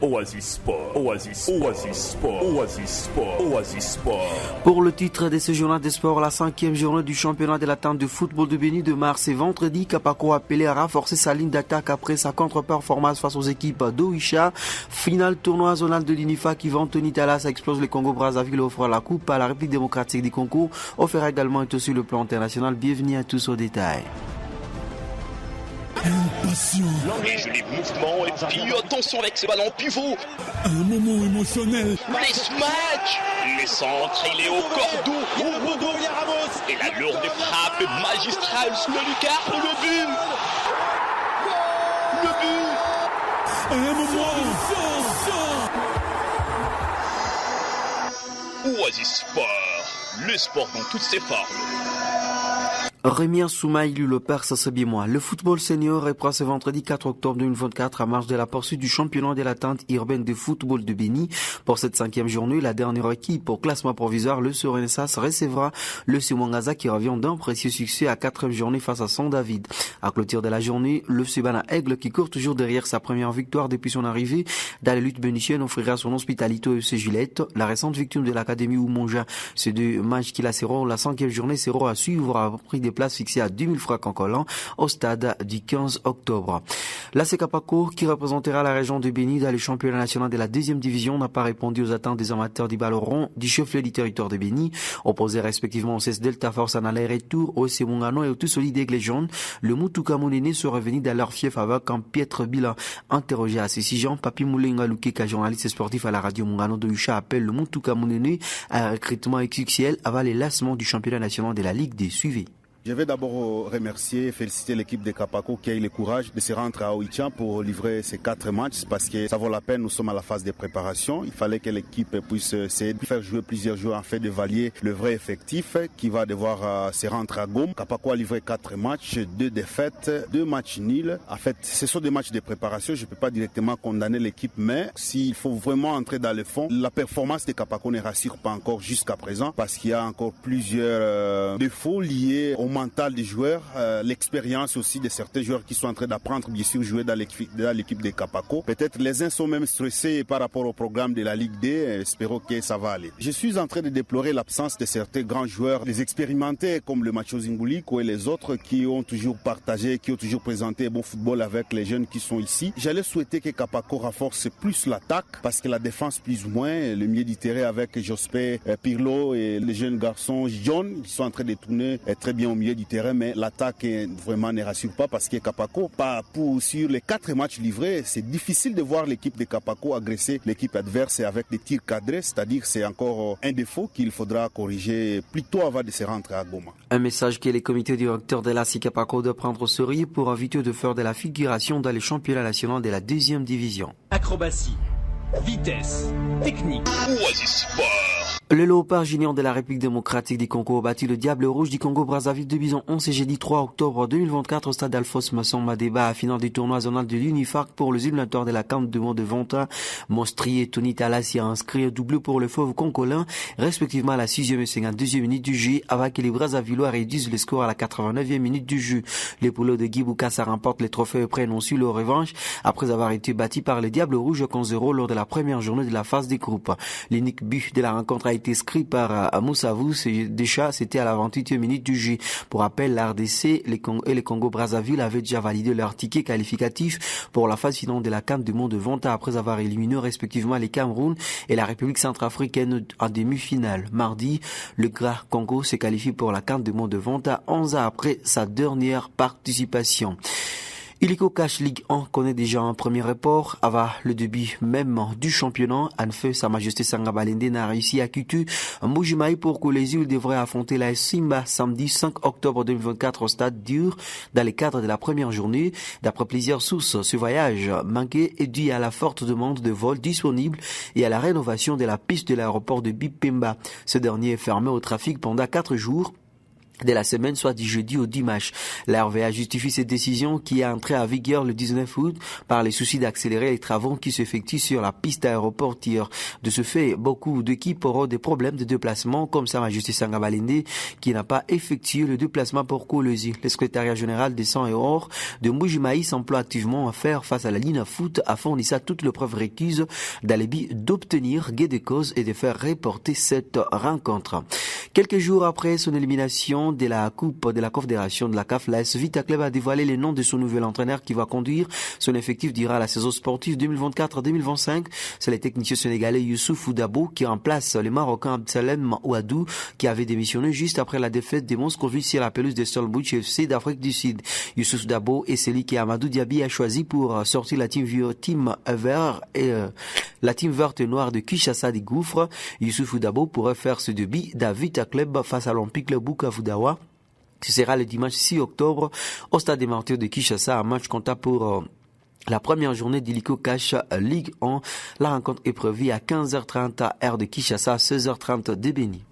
Oasis Sport, Oasis Sport, Oasis Sport, Oasis Sport. Pour le titre de ce journal des sports, la 5e journée du championnat de la tente de football de Béni de mars et vendredi, Kapako a appelé à renforcer sa ligne d'attaque après sa contre-performance face aux équipes d'Oisha. Finale tournoi zonal de l'UNIFA qui vend Tony Talas explose le Congo-Brazzaville et offre la coupe à la République démocratique du Congo. Offert également et sur le plan international. Bienvenue à tous au détail. Impatient. Les mouvements et puis attention avec ce ballon pivot. Un moment émotionnel. Les smash. Les centres, il est au cordeau. Et la lourde frappe magistrale sous le lucarne, le but. Le but. Un moment. Oasis Sport, le sport dans toutes ses formes. Rémi Soumaïlu, le Perse Sabimois. Le football senior reprend ce vendredi 4 octobre 2024 à marge de la poursuite du championnat de la tente urbaine de football de Béni. Pour cette 5e journée, la dernière équipe au classement provisoire, le Renaissance, recevra le Simongaza qui revient d'un précieux succès à 4e journée face à San David. À clôture de la journée, le Subana Aigle qui court toujours derrière sa première victoire depuis son arrivée dans les luttes bénitiennes offrira son hospitalité au FC Gillette. La récente victime de l'académie Oumonja, ces deux matchs qui la seront la 5e journée seront à suivre à prix des places fixées à 2000 francs en collant au stade du 15 octobre. La Sekapako, qui représentera la région de Béni dans le championnat national de la 2e division, n'a pas répondu aux attentes des amateurs du ballon rond du chef-lieu du territoire de Béni. Opposés respectivement au CS Delta Force en aller-retour, au Semungano et au tout solide Aigle Jaune, le Mutuka Monene se revenit dans leur fief avec un piètre bilan. Interrogé à ces 6 gens, Papi Moulenga Lukeka, journaliste sportif à la radio Mungano de Usha, appelle le Mutuka Monene à un recrutement XXL avant les lassements du championnat national de la Ligue des Suivis. Je vais d'abord remercier et féliciter l'équipe de Kapako qui a eu le courage de se rendre à Oicha pour livrer ces 4 matchs parce que ça vaut la peine, nous sommes à la phase de préparation. Il fallait que l'équipe puisse essayer de faire jouer plusieurs joueurs en fait de valier le vrai effectif qui va devoir se rendre à Gom. Kapako a livré 4 matchs, 2 défaites, 2 matchs nuls. En fait, ce sont des matchs de préparation. Je ne peux pas directement condamner l'équipe, mais s'il faut vraiment entrer dans le fond, la performance de Kapako ne rassure pas encore jusqu'à présent parce qu'il y a encore plusieurs défauts liés au mental des joueurs, l'expérience aussi de certains joueurs qui sont en train d'apprendre bien sûr jouer dans l'équipe de Kapako. Peut-être les uns sont même stressés par rapport au programme de la Ligue D. Espérons que ça va aller. Je suis en train de déplorer l'absence de certains grands joueurs, les expérimentés comme le Macho Zingouliko et les autres qui ont toujours partagé, qui ont toujours présenté un bon football avec les jeunes qui sont ici. J'allais souhaiter que Kapako renforce plus l'attaque parce que la défense plus ou moins, le milieu du terrain avec Jospé, Pirlo et les jeunes garçons John, ils sont en train de tourner très bien au milieu du terrain, mais l'attaque vraiment ne rassure pas parce que Kapako, sur les 4 matchs livrés, c'est difficile de voir l'équipe de Kapako agresser l'équipe adverse avec des tirs cadrés, c'est-à-dire c'est encore un défaut qu'il faudra corriger plutôt avant de se rendre à Goma. Un message que les comités directeurs de la Sekapako doivent prendre au sérieux pour éviter de faire de la figuration dans les championnats nationaux de la 2e division. Acrobatie, vitesse, technique. Oasis Sport. Le Léopard junior de la République démocratique du Congo a battu le Diable Rouge du Congo-Brazzaville de Bison 11 et jeudi 3 octobre 2024 au stade Alphonse Masson Madeba à finale du tournoi zonal de l'UNIFAC pour les éliminatoires de la Coupe du monde de Venta. Mostrier Tony Talas y a inscrit un doublé pour le fauve congolais, respectivement à la 6e et 52e minute du jeu, avant que les Brazzavillois réduisent le score à la 89e minute du jeu. Les poulots de Guy Boukassa remportent les trophées et prennent ensuite leur revanche après avoir été battus par les Diables Rouges 11-0 lors de la première journée de la phase des groupes. L'unique but de la rencontre a été inscrit par Moussavou, déjà c'était à la 28e minute du jeu. Pour rappel, l'RDC et les Congo-Brazzaville avaient déjà validé leur ticket qualificatif pour la phase finale de la Coupe du monde de Venta après avoir éliminé respectivement les Cameroun et la République centrafricaine en demi-finale. Mardi, le Gras Congo se qualifie pour la Coupe du monde de Venta 11 ans après sa dernière participation. Illico Cash League 1 connaît déjà un premier report avant le début même du championnat. En fait, Sa Majesté Sanga Balende n'a réussi à quitter Mbujimaï pour que les îles devraient affronter la Simba samedi 5 octobre 2024 au stade dur dans le cadre de la première journée. D'après plusieurs sources, ce voyage manqué est dû à la forte demande de vols disponibles et à la rénovation de la piste de l'aéroport de Bipemba. Ce dernier est fermé au trafic pendant 4 jours. de la semaine, soit du jeudi au dimanche. La RVA justifie cette décision qui est entrée en vigueur le 19 août par les soucis d'accélérer les travaux qui s'effectuent sur la piste aéroportière. De ce fait, beaucoup d'équipes auront des problèmes de déplacement, comme Sa Majesté Sanga Balende, qui n'a pas effectué le déplacement pour Kolwezi. Le secrétariat général des Sangs et Or de Mbujimaï s'emploie activement à faire face à la ligne à foot à fournir toutes les preuves requises dans le but d'obtenir gain de cause et de faire reporter cette rencontre. Quelques jours après son élimination de la Coupe de la Confédération de la CAF, l'AS Vita Club a dévoilé le nom de son nouvel entraîneur qui va conduire son effectif durant la saison sportive 2024-2025. C'est le technicien sénégalais Youssouf Dabo qui remplace le Marocain Absalem Ouadou qui avait démissionné juste après la défaite des Moscovite sur la pelouse de Stellenbosch FC d'Afrique du Sud. Youssouf Dabo est celui qui Amadou Diaby a choisi pour sortir la team vert et la team verte et noire de Kinshasa des Gouffres. Youssouf Dabo pourrait faire ce début d'Avita Club face à l'Olympique Le Bukavu-Dawa. Ce sera le dimanche 6 octobre au stade des Martyrs de Kinshasa, un match comptable pour la première journée d'Illico Cash Ligue 1. La rencontre est prévue à 15h30 à heure de Kinshasa, 16h30 de Béni.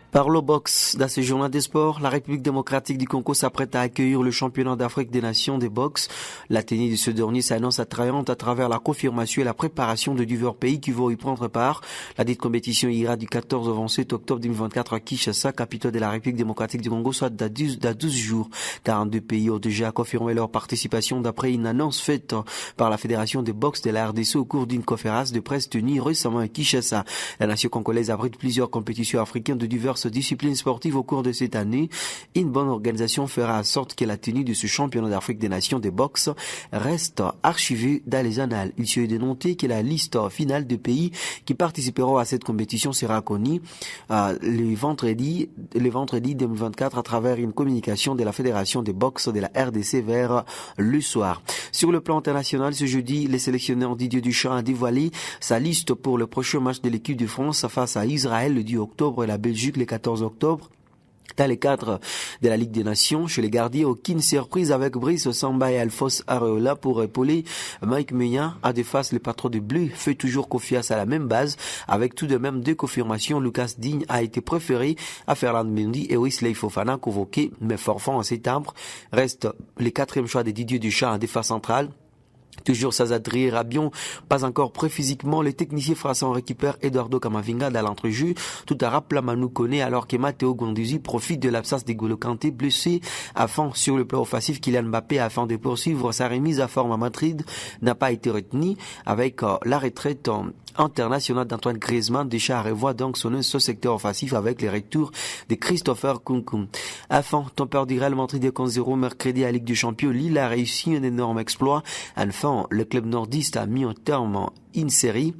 Parlons boxe. Dans ce journal des sports, la République démocratique du Congo s'apprête à accueillir le championnat d'Afrique des nations de boxe. La tenue de ce dernier s'annonce attrayante à travers la confirmation et la préparation de divers pays qui vont y prendre part. La dite compétition ira du 14 au 27 octobre 2024 à Kinshasa, capitale de la République démocratique du Congo, soit dans 12 jours. 42 pays ont déjà confirmé leur participation d'après une annonce faite par la Fédération de boxe de la RDC au cours d'une conférence de presse tenue récemment à Kinshasa. La nation congolaise abrite plusieurs compétitions africaines de diverses disciplines sportives au cours de cette année. Une bonne organisation fera en sorte que la tenue de ce championnat d'Afrique des nations de boxe reste archivée dans les annales. Il suffit de noter que la liste finale de pays qui participeront à cette compétition sera connue le vendredi 2024 à travers une communication de la Fédération de boxe de la RDC vers le soir. Sur le plan international, ce jeudi, le sélectionneur Didier Deschamps a dévoilé sa liste pour le prochain match de l'équipe de France face à Israël le 10 octobre et la Belgique le 14 octobre. Dans les cadres de la Ligue des Nations, chez les gardiens, aucune surprise avec Brice Samba et Alphonse Areola pour épauler Mike Maignan. À de face, le patron de Bleu fait toujours confiance à la même base. Avec tout de même deux confirmations, Lucas Digne a été préféré à Ferland Mendy et Wesley Fofana convoqué, mais forfait en septembre. Reste le quatrième choix de Didier Deschamps en défense centrale. Toujours sans Adrien Rabion, pas encore prêt physiquement, les techniciens français récupèrent Eduardo Camavinga dans l'entrejeu, tout à rappeler Manu Koné alors que Matteo Guendouzi profite de l'absence de N'Golo Kanté blessé afin sur le plan offensif. Kylian Mbappé afin de poursuivre sa remise à forme à Madrid n'a pas été retenu avec la retraite internationale d'Antoine Griezmann. Deschamps revoit donc son secteur offensif avec les retours de Christopher Nkunku. Enfin, tempère du Real Madrid 2-0 mercredi à Ligue des Champions. Lille a réussi un énorme exploit. Enfin, le club nordiste a mis en terme une série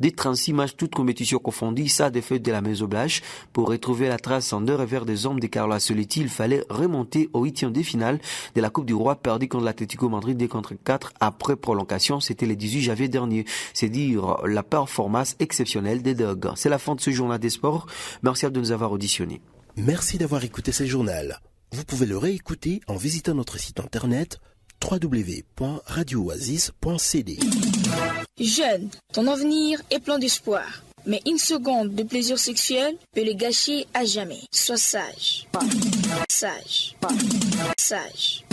des 36 matchs, toutes compétitions confondues, sa défaite de la Maison Blanche. Pour retrouver la trace en deux revers des hommes de Carlo Ancelotti, il fallait remonter au 8e de finale de la Coupe du Roi, perdu contre l'Atlético Madrid 2-4 après prolongation. C'était le 18 janvier dernier. C'est dire la performance exceptionnelle des Dogs. C'est la fin de ce journal des sports. Merci de nous avoir auditionnés. Merci d'avoir écouté ce journal. Vous pouvez le réécouter en visitant notre site internet www.radiooasis.cd. Jeune, ton avenir est plein d'espoir. Mais une seconde de plaisir sexuel peut le gâcher à jamais. Sois sage. Sage. Sage.